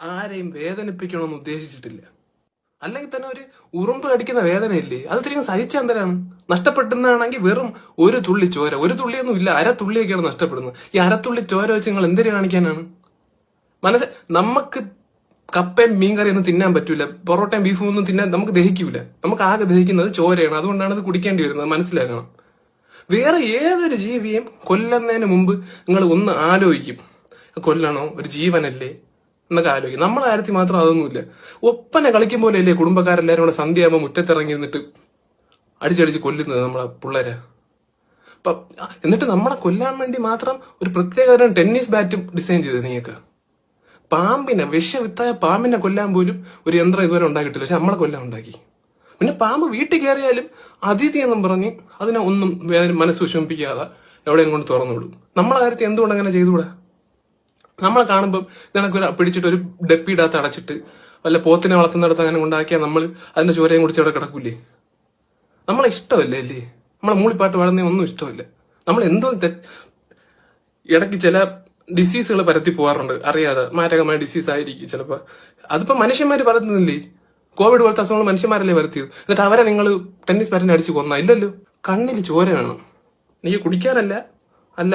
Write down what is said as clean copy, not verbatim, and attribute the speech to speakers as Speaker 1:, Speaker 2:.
Speaker 1: ആരെയും വേദനിപ്പിക്കണമെന്ന് ഉദ്ദേശിച്ചിട്ടില്ല. അല്ലെങ്കിൽ തന്നെ ഒരു ഉറുമ്പ് കടിക്കുന്ന വേദനയില്ലേ, അത് തിരികെ സഹിച്ചാൽ എന്തരാണ്? നഷ്ടപ്പെടുന്നതാണെങ്കിൽ വെറും ഒരു തുള്ളി ചോര, ഒരു തുള്ളിയൊന്നും ഇല്ല, അരത്തുള്ളിയൊക്കെയാണ് നഷ്ടപ്പെടുന്നത്. ഈ അരത്തുള്ളി ചോര വെച്ച് നിങ്ങൾ എന്തിനു കാണിക്കാനാണ്? നമുക്ക് കപ്പയും മീൻകറി ഒന്നും തിന്നാൻ പറ്റൂല, പൊറോട്ടയും ബീഫും ഒന്നും തിന്നാൻ നമുക്ക് ദഹിക്കൂല. നമുക്ക് ആകെ ദഹിക്കുന്നത് ചോരയാണ്. അതുകൊണ്ടാണ് ഇത് കുടിക്കേണ്ടി വരുന്നത്, മനസ്സിലാക്കണം. വേറെ ഏതൊരു ജീവിയും കൊല്ലുന്നതിന് മുമ്പ് നിങ്ങൾ ഒന്ന് ആലോചിക്കും, കൊല്ലണോ, ഒരു ജീവനല്ലേ എന്നൊക്കെ ആലോചിക്കും. നമ്മളെ കാര്യത്തിൽ മാത്രം അതൊന്നുമില്ല. ഒപ്പന കളിക്കും പോലെയല്ലേ കുടുംബക്കാരെല്ലാരും കൂടെ സന്ധ്യയാകുമ്പോൾ മുറ്റത്തിറങ്ങി നിന്നിട്ട് അടിച്ചടിച്ച് കൊല്ലുന്നത് നമ്മളെ പിള്ളേരെ. എന്നിട്ട് നമ്മളെ കൊല്ലാൻ വേണ്ടി മാത്രം ഒരു പ്രത്യേക ടെന്നീസ് ബാറ്റും ഡിസൈൻ ചെയ്തത് നിങ്ങൾക്ക്. പാമ്പിനെ, വിഷവിത്തായ പാമ്പിനെ കൊല്ലാൻ പോലും ഒരു യന്ത്രം ഇതുവരെ ഉണ്ടാക്കിയിട്ടില്ല, പക്ഷെ നമ്മളെ കൊല്ലാൻ ഉണ്ടാക്കി. പിന്നെ പാമ്പ് വീട്ടിൽ കയറിയാലും അതിഥി എന്നും പറഞ്ഞ് അതിനെ ഒന്നും മനസ്സ് വിഷമിപ്പിക്കാതെ എവിടെയും കൊണ്ട് തുറന്നുവിടും. നമ്മളെ കാര്യത്തിൽ എന്തുകൊണ്ട് അങ്ങനെ ചെയ്തുകൂടാ? നമ്മളെ കാണുമ്പോൾ നിനക്ക് പിടിച്ചിട്ട് ഒരു ഡപ്പിയിടാത്ത അടച്ചിട്ട് വല്ല പോത്തിനെ വളർത്തുന്നിടത്ത് അങ്ങനെ ഉണ്ടാക്കിയാൽ നമ്മൾ അതിന്റെ ചോരയും കുടിച്ച് അവിടെ കിടക്കൂലേ? നമ്മളെ ഇഷ്ടമല്ലേ അല്ലേ? നമ്മളെ മൂളിപ്പാട്ട് പാടുന്ന ഒന്നും ഇഷ്ടമല്ല. നമ്മൾ എന്തോ ഇടയ്ക്ക് ചില ഡിസീസുകൾ പരത്തി പോകാറുണ്ട് അറിയാതെ, മാരകമായ ഡിസീസ് ആയിരിക്കും ചിലപ്പോ. അതിപ്പോ മനുഷ്യന്മാര് പരത്തുന്നില്ലേ? കോവിഡ് പോലത്തെ അസുഖങ്ങൾ മനുഷ്യന്മാരല്ലേ പരത്തിയത്? എന്നിട്ട് അവരെ നിങ്ങൾ ടെന്നീസ് ബാറ്റിനെ അടിച്ച് കൊന്ന? ഇല്ലല്ലോ. കണ്ണിൽ ചോര വേണം, നീ കുടിക്കാനല്ല, അല്ല